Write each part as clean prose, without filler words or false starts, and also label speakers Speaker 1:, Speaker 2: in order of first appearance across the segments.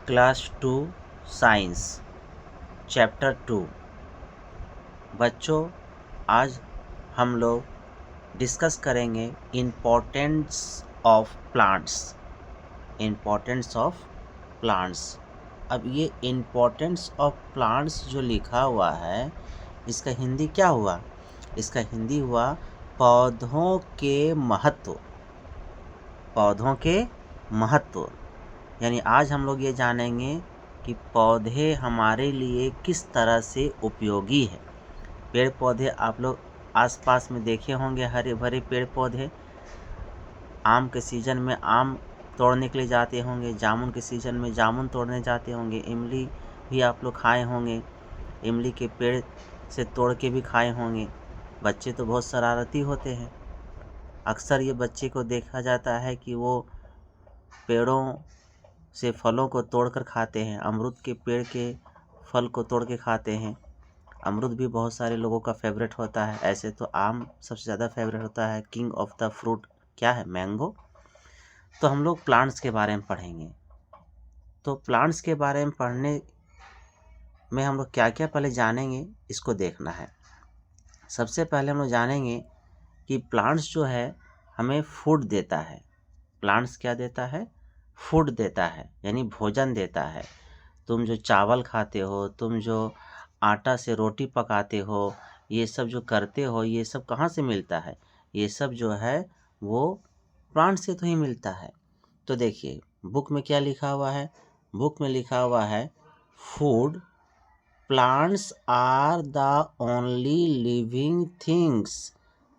Speaker 1: Class 2 science chapter 2। बच्चों, आज हम लोग डिस्कस करेंगे importance of plants. Importance of plants. अब ये इम्पोर्टेंस ऑफ प्लांट्स जो लिखा हुआ है, इसका हिंदी क्या हुआ? इसका हिंदी हुआ पौधों के महत्व। पौधों के महत्व यानी आज हम लोग ये जानेंगे कि पौधे हमारे लिए किस तरह से उपयोगी है। पेड़ पौधे आप लोग आसपास में देखे होंगे, हरे भरे पेड़ पौधे। आम के सीज़न में आम तोड़ने के लिए जाते होंगे, जामुन के सीज़न में जामुन तोड़ने जाते होंगे, इमली भी आप लोग खाए होंगे, इमली के पेड़ से तोड़ के भी खाए होंगे। बच्चे तो बहुत शरारती होते हैं। अक्सर ये बच्चे को देखा जाता है कि वो पेड़ों से फलों को तोड़कर खाते हैं। अमरूद के पेड़ के फल को तोड़ के खाते हैं। अमरूद भी बहुत सारे लोगों का फेवरेट होता है। ऐसे तो आम सबसे ज़्यादा फेवरेट होता है। किंग ऑफ द फ्रूट क्या है? मैंगो। तो हम लोग प्लांट्स के बारे में पढ़ेंगे। तो प्लांट्स के बारे में पढ़ने में हम लोग क्या क्या पहले जानेंगे, इसको देखना है। सबसे पहले हम लोग जानेंगे कि प्लांट्स जो है हमें फूड देता है। प्लांट्स क्या देता है? फूड देता है, यानी भोजन देता है। तुम जो चावल खाते हो, तुम जो आटा से रोटी पकाते हो, ये सब जो करते हो, ये सब कहाँ से मिलता है? ये सब जो है वो प्लांट से तो ही मिलता है। तो देखिए बुक में क्या लिखा हुआ है। बुक में लिखा हुआ है food plants are the only living things.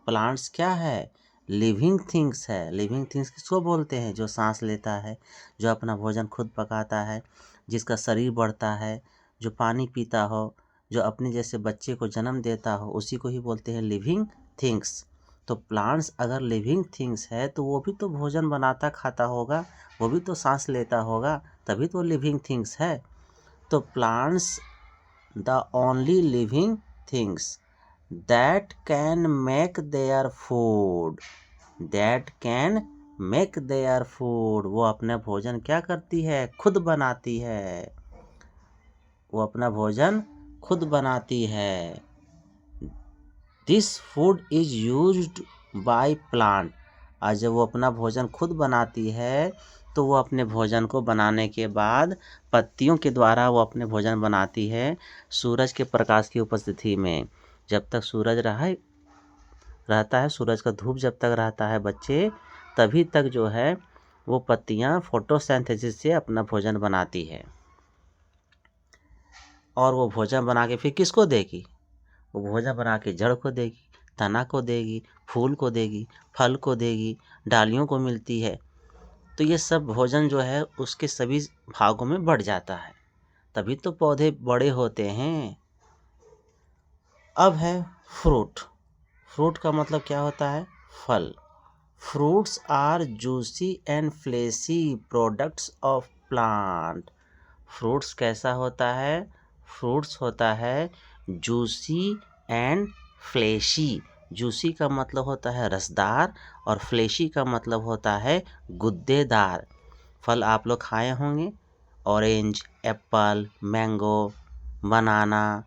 Speaker 1: Plants क्या है? लिविंग थिंग्स है। लिविंग थिंग्स किसको बोलते हैं? जो सांस लेता है, जो अपना भोजन खुद पकाता है, जिसका शरीर बढ़ता है, जो पानी पीता हो, जो अपने जैसे बच्चे को जन्म देता हो, उसी को ही बोलते हैं लिविंग थिंग्स। तो प्लांट्स अगर लिविंग थिंग्स है तो वो भी तो भोजन बनाता खाता होगा, वो भी तो सांस लेता होगा, तभी तो लिविंग थिंग्स है। तो plants the only living things that can make their food, that can make their food। वो अपना भोजन क्या करती है? खुद बनाती है। वो अपना भोजन खुद बनाती है। This food is used by plant. और जब वो अपना भोजन खुद बनाती है तो वो अपने भोजन को बनाने के बाद पत्तियों के द्वारा वो अपने भोजन बनाती है, सूरज के प्रकाश की उपस्थिति में। जब तक सूरज रहता है, सूरज का धूप जब तक रहता है बच्चे, तभी तक जो है वो पत्तियां फोटोसिंथेसिस से अपना भोजन बनाती है। और वो भोजन बना के फिर किसको देगी? वो भोजन बना के जड़ को देगी, तना को देगी, फूल को देगी, फल को देगी, डालियों को मिलती है। तो ये सब भोजन जो है उसके सभी भागों में बढ़ जाता है, तभी तो पौधे बड़े होते हैं। अब है फ्रूट। फ्रूट का मतलब क्या होता है? फल। Fruits are juicy and fleshy products of plant. Fruits कैसा होता है? फ्रूट्स होता है जूसी एंड फ्लेशी। जूसी का मतलब होता है रसदार और फ्लेशी का मतलब होता है गुद्देदार। फल आप लोग खाए होंगे, ऑरेंज, एप्पल, मैंगो, बनाना,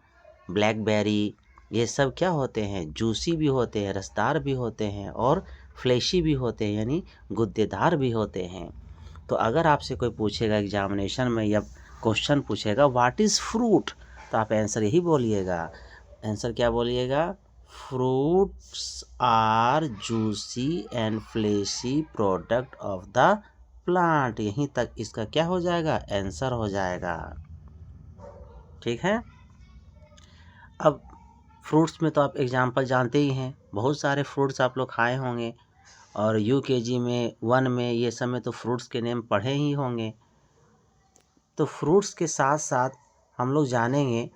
Speaker 1: ब्लैकबेरी, ये सब क्या होते हैं? जूसी भी होते हैं, रसदार भी होते हैं और फ्लेशी भी होते हैं, यानी गुद्देदार भी होते हैं। तो अगर आपसे कोई पूछेगा एग्जामिनेशन में या क्वेश्चन पूछेगा व्हाट इज़ फ्रूट, तो आप आंसर यही बोलिएगा। आंसर क्या बोलिएगा? Fruits are juicy and fleshy product of the plant. यहीं तक इसका क्या हो जाएगा? आंसर हो जाएगा। ठीक है। अब फ्रूट्स में तो आप एग्जाम्पल जानते ही हैं, बहुत सारे फ्रूट्स आप लोग खाए होंगे और यूकेजी में 1 में ये सब में तो फ्रूट्स के नेम पढ़े ही होंगे। तो फ्रूट्स के साथ साथ हम लोग जानेंगे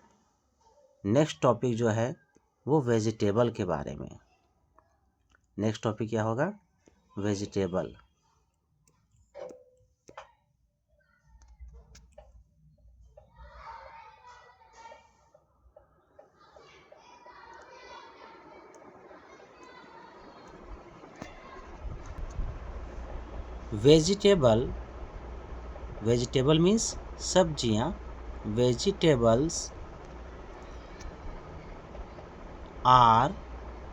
Speaker 1: नेक्स्ट टॉपिक जो है वो वेजिटेबल के बारे में। नेक्स्ट टॉपिक क्या होगा? वेजिटेबल। वेजिटेबल वेजिटेबल मीन्स सब्जियाँ, vegetables are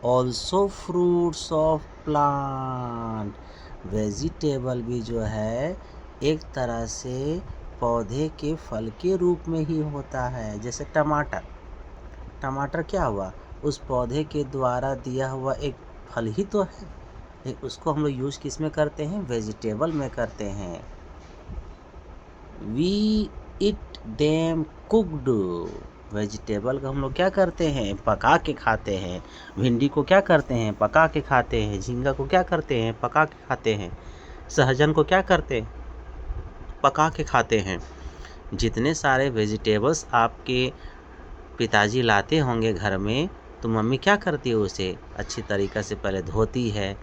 Speaker 1: also fruits of plant. Vegetable भी जो है एक तरह से पौधे के फल के रूप में ही होता है। जैसे टमाटर क्या हुआ, उस पौधे के द्वारा दिया हुआ एक फल ही तो है, लेकिन उसको हम लोग यूज किस में करते हैं, वेजिटेबल में करते हैं। We eat them cooked. वेजिटेबल को हम लोग क्या करते हैं, पका के खाते हैं। भिंडी को क्या करते हैं, पका के खाते हैं। झींगा को क्या करते हैं, पका के खाते हैं। सहजन को क्या करते हैं, पका के खाते हैं। जितने सारे वेजिटेबल्स आपके पिताजी लाते होंगे घर में, तो मम्मी क्या करती है, उसे अच्छी तरीक़े से पहले धोती है,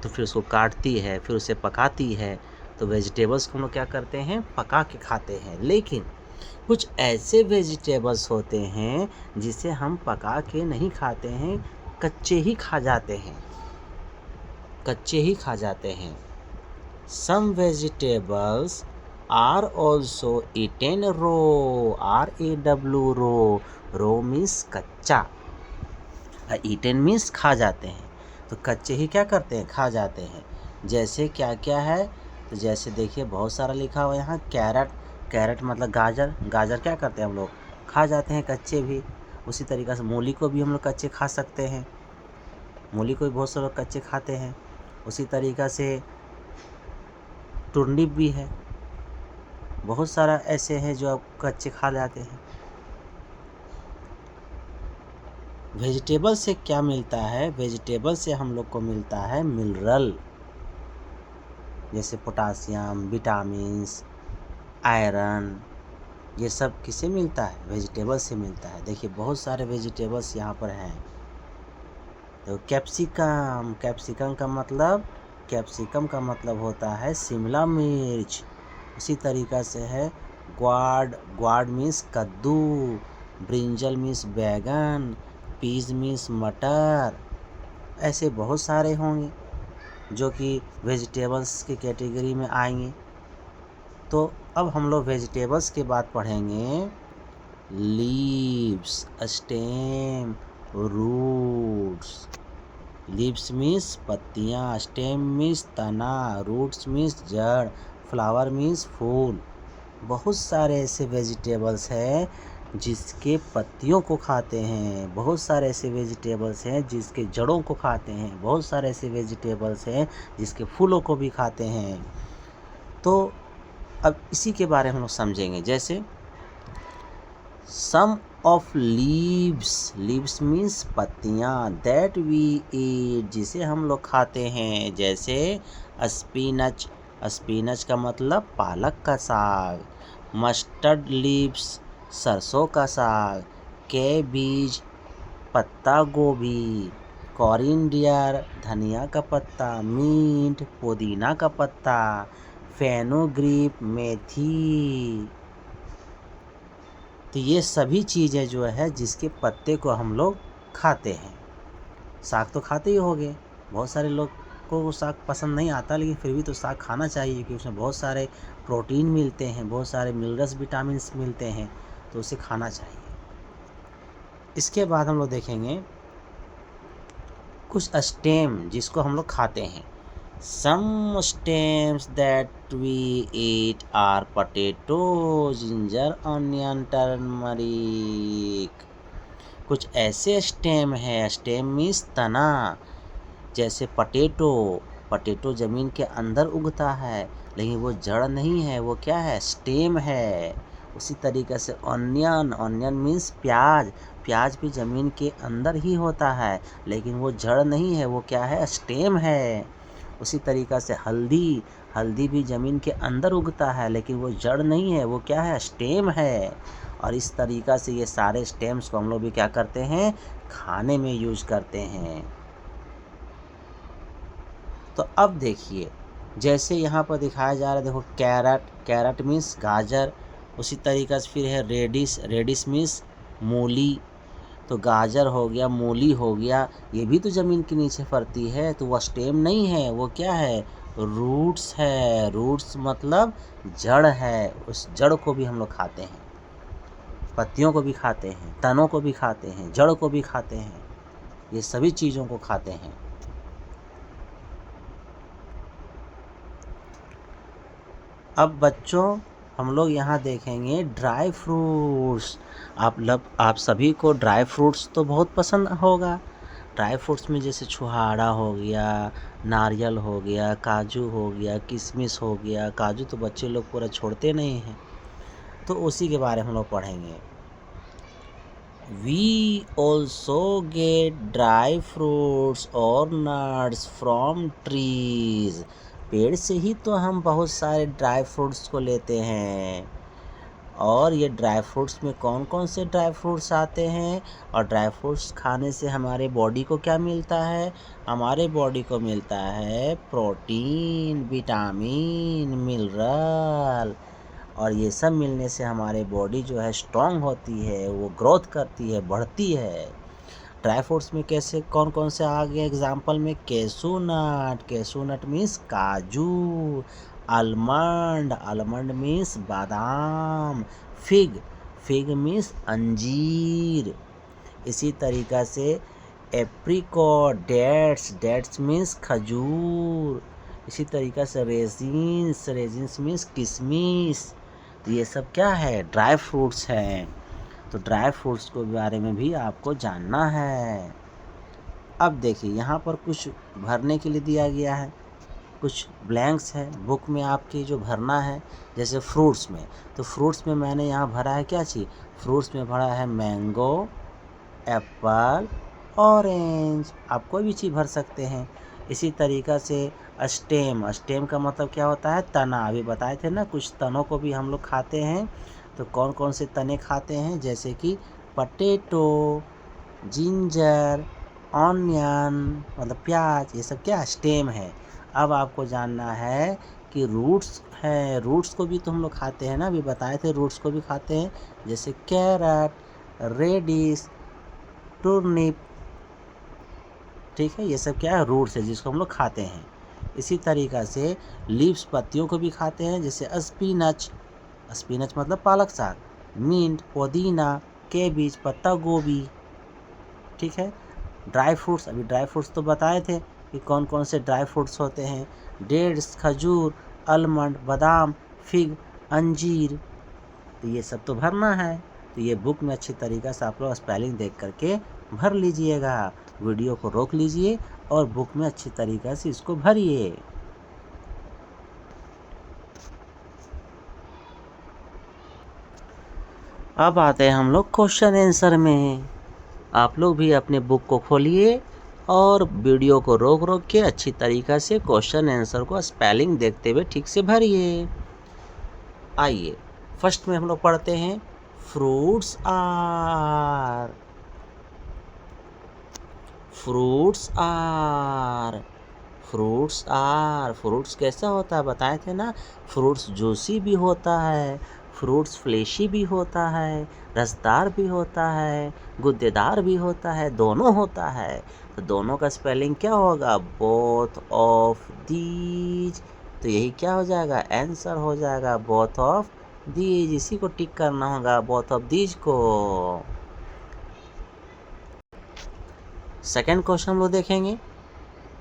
Speaker 1: तो फिर उसको काटती है, फिर उसे पकाती है। तो वेजिटेबल्स को हम लोग क्या करते हैं, पका के खाते हैं। लेकिन कुछ ऐसे वेजिटेबल्स होते हैं जिसे हम पका के नहीं खाते हैं, कच्चे ही खा जाते हैं, कच्चे ही खा जाते हैं। Some vegetables are also eaten raw, RAW raw means कच्चा, ईटेन मीन्स खा जाते हैं। तो कच्चे ही क्या करते हैं, खा जाते हैं। जैसे क्या क्या है, तो जैसे देखिए बहुत सारा लिखा हुआ यहाँ। कैरेट मतलब गाजर, गाजर क्या करते हैं हम लोग, खा जाते हैं कच्चे भी। उसी तरीक़े से मूली को भी हम लोग कच्चे खा सकते हैं, मूली को भी बहुत से लोग कच्चे खाते हैं। उसी तरीक़ा से टुर्निप भी है, बहुत सारा ऐसे हैं जो आप कच्चे खा जाते हैं। वेजिटेबल से क्या मिलता है, वेजिटेबल से हम लोग को मिलता है मिनरल, जैसे पोटासियम, विटामिन्स, आयरन, ये सब किससे मिलता है, वेजिटेबल से मिलता है। देखिए बहुत सारे वेजिटेबल्स यहाँ पर हैं। तो कैप्सिकम का मतलब होता है शिमला मिर्च। उसी तरीक़ा से है ग्वाड मीन्स कद्दू, ब्रिंजल मीन्स बैगन, पीज मीन्स मटर। ऐसे बहुत सारे होंगे जो कि वेजिटेबल्स की कैटेगरी में आएंगे। तो अब हम लोग वेजिटेबल्स के बाद पढ़ेंगे leaves, stem, roots. Leaves means पत्तियाँ, स्टेम मीन्स तना, रूट्स मीन्स जड़, फ्लावर मीन्स फूल। बहुत सारे ऐसे वेजिटेबल्स हैं जिसके पत्तियों को खाते हैं, बहुत सारे ऐसे वेजिटेबल्स हैं जिसके जड़ों को खाते हैं, बहुत सारे ऐसे वेजिटेबल्स हैं जिसके फूलों को भी खाते हैं। तो अब इसी के बारे में हम लोग समझेंगे। जैसे सम ऑफ लीव्स मीन्स पत्तियाँ, दैट वी ईट, जिसे हम लोग खाते हैं। जैसे स्पिनच का मतलब पालक का साग, मस्टर्ड लीव्स सरसों का साग, कैबेज पत्ता गोभी, कोरिएंडर धनिया का पत्ता, मिंट पुदीना का पत्ता, फेनुग्रीक मेथी। तो ये सभी चीज़ें जो है जिसके पत्ते को हम लोग खाते हैं। साग तो खाते ही होंगे, बहुत सारे लोग को वो साग पसंद नहीं आता, लेकिन फिर भी तो साग खाना चाहिए क्योंकि उसमें बहुत सारे प्रोटीन मिलते हैं, बहुत सारे मिनरल्स, विटामिन्स मिलते हैं, तो उसे खाना चाहिए। इसके बाद हम लोग देखेंगे कुछ स्टेम जिसको हम लोग खाते हैं। Some stems that we eat are potato, ginger, onion, turmeric। कुछ ऐसे स्टेम है, स्टेम मीन्स तना। जैसे पटेटो ज़मीन के अंदर उगता है, लेकिन वो जड़ नहीं है, वो क्या है, स्टेम है। उसी तरीक़े से ऑनियन मीन्स प्याज भी ज़मीन के अंदर ही होता है, लेकिन वो जड़ नहीं है, वो क्या है, स्टेम है। उसी तरीक़ा से हल्दी भी ज़मीन के अंदर उगता है, लेकिन वो जड़ नहीं है, वो क्या है, स्टेम है। और इस तरीक़ा से ये सारे स्टेम्स को हम लोग भी क्या करते हैं, खाने में यूज करते हैं। तो अब देखिए जैसे यहाँ पर दिखाया जा रहा है, देखो कैरेट मीन्स गाजर। उसी तरीक़ा से फिर है रेडिश मीन्स मूली। तो गाजर हो गया, मूली हो गया, ये भी तो ज़मीन के नीचे फलती है, तो वह स्टेम नहीं है, वो क्या है, रूट्स है। रूट्स मतलब जड़ है, उस जड़ को भी हम लोग खाते हैं, पत्तियों को भी खाते हैं, तनों को भी खाते हैं, जड़ को भी खाते हैं, ये सभी चीज़ों को खाते हैं। अब बच्चों हम लोग यहाँ देखेंगे ड्राई फ्रूट्स। आप सभी को ड्राई फ्रूट्स तो बहुत पसंद होगा। ड्राई फ्रूट्स में जैसे छुहारा हो गया, नारियल हो गया, काजू हो गया, किशमिश हो गया। काजू तो बच्चे लोग पूरा छोड़ते नहीं हैं, तो उसी के बारे में हम लोग पढ़ेंगे। We also get dry fruits और nuts from trees। पेड़ से ही तो हम बहुत सारे ड्राई फ्रूट्स को लेते हैं। और ये ड्राई फ्रूट्स में कौन कौन से ड्राई फ्रूट्स आते हैं, और ड्राई फ्रूट्स खाने से हमारे बॉडी को क्या मिलता है? हमारे बॉडी को मिलता है प्रोटीन, विटामिन, मिनरल। और ये सब मिलने से हमारे बॉडी जो है स्ट्रांग होती है, वो ग्रोथ करती है, बढ़ती है। ड्राई फ्रूट्स में कैसे कौन कौन से आ गए एग्जाम्पल में? कैशू नट, कैशू नट मीन्स काजू। आलमंड, आलमंड मीन्स बादाम। फिग, फिग मीन्स अंजीर। इसी तरीक़ा से एप्रिकॉट, डेट्स, डेट्स मीन्स खजूर। इसी तरीक़ा से रेजिन्स, रेजिन्स मीन्स किशमिश। तो ये सब क्या है? ड्राई फ्रूट्स हैं। तो ड्राई फ्रूट्स के बारे में भी आपको जानना है। अब देखिए यहाँ पर कुछ भरने के लिए दिया गया है, कुछ ब्लैंक्स है बुक में आपकी जो भरना है। जैसे फ्रूट्स में, तो फ्रूट्स में मैंने यहाँ भरा है क्या चीज़? फ्रूट्स में भरा है मैंगो, एप्पल, ऑरेंज। आप कोई भी चीज़ भर सकते हैं। इसी तरीक़ा से स्टेम, स्टेम का मतलब क्या होता है? तना। अभी बताए थे ना, कुछ तनों को भी हम लोग खाते हैं। तो कौन कौन से तने खाते हैं? जैसे कि पटेटो, जिंजर, ऑनियन मतलब प्याज, ये सब क्या स्टेम है। अब आपको जानना है कि रूट्स है, रूट्स को भी तो हम लोग खाते हैं ना, अभी बताए थे रूट्स को भी खाते हैं। जैसे कैरेट, रेडिश, टुर्निप, ठीक है, ये सब क्या है? रूट्स है जिसको हम लोग खाते हैं। इसी तरीक़ा से लीव्स, पत्तियों को भी खाते हैं। जैसे स्पिनच, स्पिनच मतलब पालक साग। मिंट, पुदीना, केबीज, पत्ता गोभी, ठीक है। ड्राई फ्रूट्स, अभी ड्राई फ्रूट्स तो बताए थे कि कौन कौन से ड्राई फ्रूट्स होते हैं। डेट्स, खजूर, आलमंड, बादाम, फिग, अंजीर। तो ये सब तो भरना है। तो ये बुक में अच्छी तरीक़ा से आप लोग स्पेलिंग देख करके भर लीजिएगा। वीडियो को रोक लीजिए और बुक में अच्छी तरीक़ा से इसको भरिए। अब आते हैं हम लोग क्वेश्चन आंसर में। आप लोग भी अपने बुक को खोलिए और वीडियो को रोक रोक के अच्छी तरीक़ा से क्वेश्चन आंसर को स्पेलिंग देखते हुए ठीक से भरिए। आइए फर्स्ट में हम लोग पढ़ते हैं fruits are, fruits are, fruits are. Fruits कैसा होता है बताए थे ना? फ्रूट्स जूसी भी होता है, फ्रूट्स फ्लेशी भी होता है, रसदार भी होता है, गुद्देदार भी होता है, दोनों होता है। तो दोनों का स्पेलिंग क्या होगा? Both of these. तो यही क्या हो जाएगा? आंसर हो जाएगा बोथ ऑफ दीज। इसी को टिक करना होगा, बोथ ऑफ दीज को। सेकेंड क्वेश्चन हम लोग देखेंगे।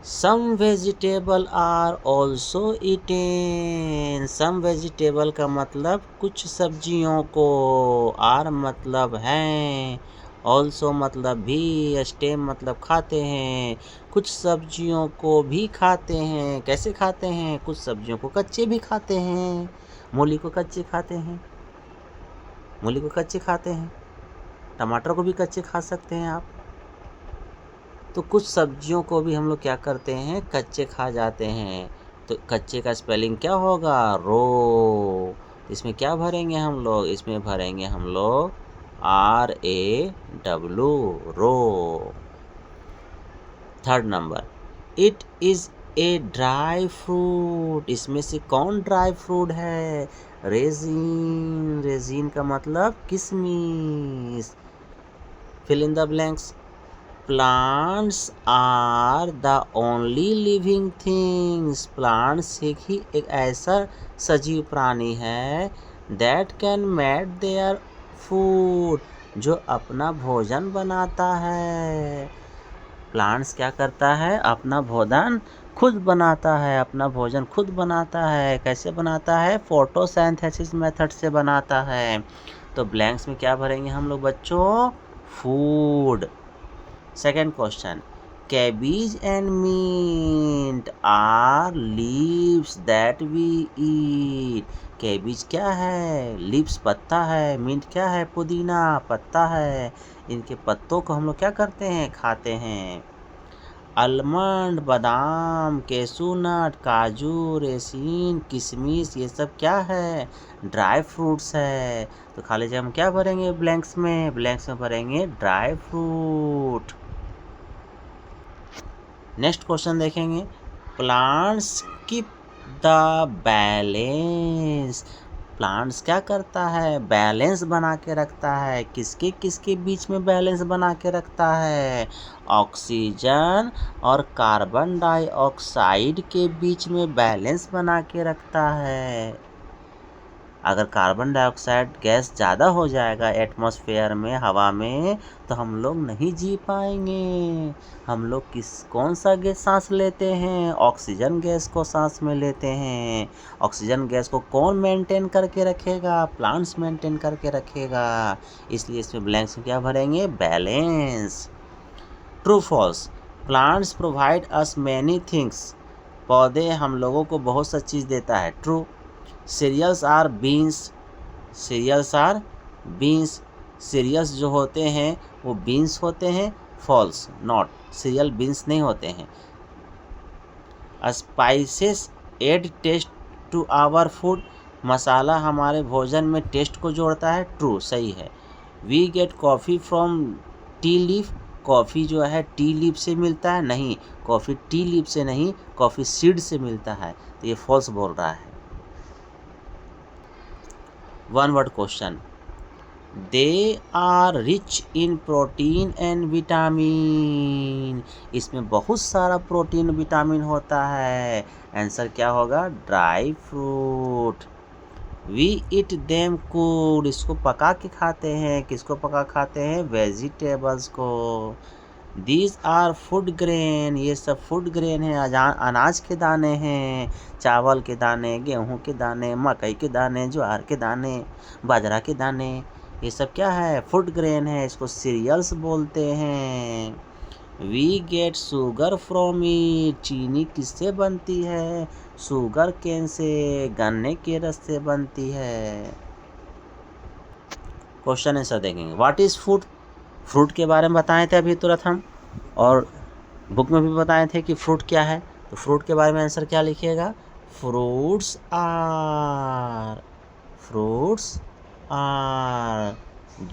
Speaker 1: Some vegetable are also eaten. Some vegetable का मतलब कुछ सब्जियों को, आर मतलब हैं, ऑल्सो मतलब भी, स्टेम मतलब खाते हैं। कुछ सब्जियों को भी खाते हैं। कैसे खाते हैं? कुछ सब्जियों को कच्चे भी खाते हैं। मूली को कच्चे खाते हैं, मूली को कच्चे खाते हैं। टमाटर को भी कच्चे खा सकते हैं आप। तो कुछ सब्जियों को भी हम लोग क्या करते हैं? कच्चे खा जाते हैं। तो कच्चे का स्पेलिंग क्या होगा? रो। इसमें क्या भरेंगे हम लोग? इसमें भरेंगे हम लोग RAW, row. Third number, it is a dry fruit. इसमें से कौन ड्राई फ्रूट है? रेजिन, रेजिन का मतलब किशमिश। Fill in the blanks. Plants are the only living things, plants ही एक ऐसा सजीव प्राणी है that can make their food, जो अपना भोजन बनाता है। प्लांट्स क्या करता है? अपना भोजन खुद बनाता है, अपना भोजन खुद बनाता है। कैसे बनाता है? फोटोसिंथेसिस मेथड से बनाता है। तो ब्लैंक्स में क्या भरेंगे हम लोग बच्चों? Food. Second question, cabbage and mint are leaves that we eat. Cabbage क्या है? लीव्स पत्ता है। मिंट क्या है? पुदीना पत्ता है। इनके पत्तों को हम लोग क्या करते हैं? खाते हैं। आलमंड, बादाम, कैशू नट, काजू, रेसिन, किशमिश, ये सब क्या है? ड्राई फ्रूट्स है। तो खाली जगह हम क्या भरेंगे ब्लैंक्स में? ब्लैंक्स में भरेंगे ड्राई फ्रूट। नेक्स्ट क्वेश्चन देखेंगे, plants keep the balance. Plants क्या करता है? बैलेंस बना के रखता है। किसके किसके बीच में बैलेंस बना के रखता है? ऑक्सीजन और कार्बन डाइऑक्साइड के बीच में बैलेंस बना के रखता है। अगर कार्बन डाइऑक्साइड गैस ज़्यादा हो जाएगा एटमॉस्फेयर में, हवा में, तो हम लोग नहीं जी पाएंगे। हम लोग कौन सा गैस सांस लेते हैं? ऑक्सीजन गैस को सांस में लेते हैं। ऑक्सीजन गैस को कौन मेंटेन करके रखेगा? प्लांट्स मेंटेन करके रखेगा। इसलिए इसमें ब्लैंक्स में क्या भरेंगे? Balance. True false, plants provide us many things. पौधे हम लोगों को बहुत सा चीज़ देता है। True. Cereals are beans. Cereals are beans. Cereals जो होते हैं वो बीन्स होते हैं। False, not. सीरियल बीन्स नहीं होते हैं। Spices add taste to our food. Masala हमारे भोजन में टेस्ट को जोड़ता है। ट्रू, सही है। We get coffee from tea leaf. Coffee जो है टी लीफ से मिलता है? नहीं, कॉफ़ी टी लीफ से नहीं, कॉफ़ी सीड से मिलता है। तो ये फॉल्स बोल रहा है। One word question, they are rich in protein and vitamin. इसमें बहुत सारा प्रोटीन विटामिन होता है। आंसर क्या होगा? Dry fruit. We eat them cooked. इसको पका के खाते हैं। किसको पका खाते हैं? वेजिटेबल्स को। These are food grain. ये सब फूड ग्रेन है, अनाज के दाने हैं। चावल के दाने, गेहूं के दाने, मकई के दाने, ज्वार के दाने, बाजरा के दाने, ये सब क्या है? फूड ग्रेन है। इसको सीरियल्स बोलते हैं। We get sugar from it. चीनी किससे बनती है? शुगर केन से, गन्ने के रस से बनती है। क्वेश्चन आंसर देखेंगे। What is food? फ्रूट के बारे में बताए थे अभी तुरंत हम, और बुक में भी बताए थे कि फ्रूट क्या है। तो फ्रूट के बारे में आंसर क्या लिखिएगा? Fruits are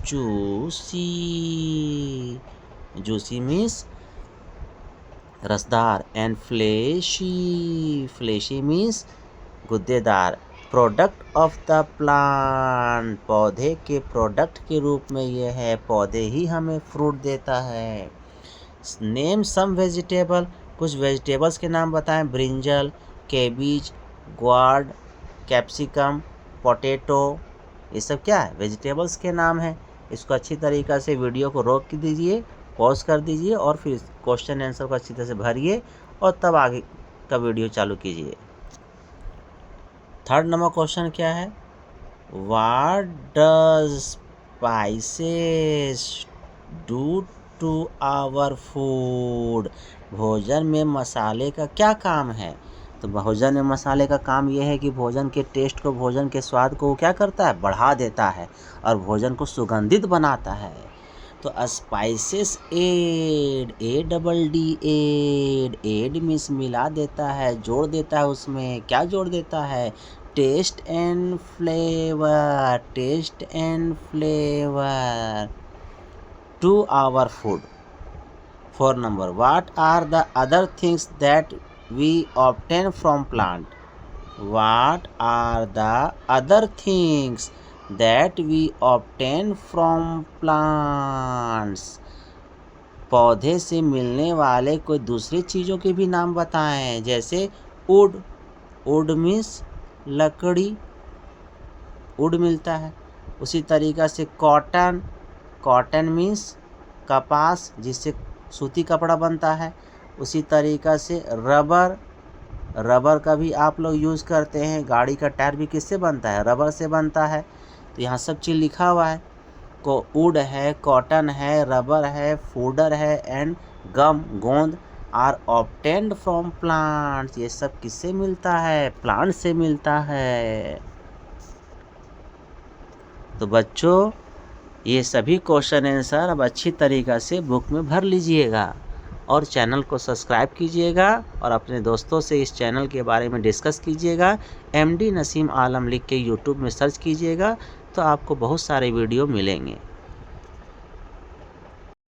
Speaker 1: juicy. Juicy means रसदार, एंड फ्लेशी मीन्स गुद्देदार। प्रोडक्ट ऑफ द प्लांट, पौधे के प्रोडक्ट के रूप में ये है। पौधे ही हमें फ्रूट देता है। Name some vegetable. कुछ वेजिटेबल्स के नाम बताएं। Brinjal, cabbage, gourd, capsicum, potato, ये सब क्या है? वेजिटेबल्स के नाम हैं। इसको अच्छी तरीक़ा से वीडियो को रोक दीजिए, पॉज कर दीजिए, और फिर क्वेश्चन आंसर को अच्छी तरह से भरिए, और तब आगे का वीडियो चालू कीजिए। थर्ड नंबर क्वेश्चन क्या है? What does spices do to our food. भोजन में मसाले का क्या काम है? तो भोजन में मसाले का काम यह है कि भोजन के टेस्ट को, भोजन के स्वाद को क्या करता है? बढ़ा देता है, और भोजन को सुगंधित बनाता है। तो स्पाइसेस एड, एड मीन्स मिला देता है, जोड़ देता है। उसमें क्या जोड़ देता है? Taste and flavour to our food. 4 number, what are the other things that we obtain from plant? What are the other things that we obtain from plants? पौधे से मिलने वाले कोई दूसरी चीज़ों के भी नाम बताएं, जैसे वुड। वुड मीन्स लकड़ी, वुड मिलता है। उसी तरीक़ा से कॉटन, कॉटन मीन्स कपास जिससे सूती कपड़ा बनता है। उसी तरीक़ा से रबर, रबर का भी आप लोग यूज़ करते हैं। गाड़ी का टायर भी किससे बनता है? रबर से बनता है। तो यहाँ सब चीज़ लिखा हुआ है। को वुड है, कॉटन है, रबर है, फूडर है एंड गम, गोंद आर ऑब्टेन्ड फ्रॉम प्लांट्स। ये सब किससे मिलता है? प्लांट से मिलता है। तो बच्चों ये सभी क्वेश्चन आंसर अब अच्छी तरीक़ा से बुक में भर लीजिएगा और चैनल को सब्सक्राइब कीजिएगा और अपने दोस्तों से इस चैनल के बारे में डिस्कस कीजिएगा। MD नसीम आलम लिख के यूट्यूब में सर्च कीजिएगा तो आपको बहुत सारे वीडियो मिलेंगे।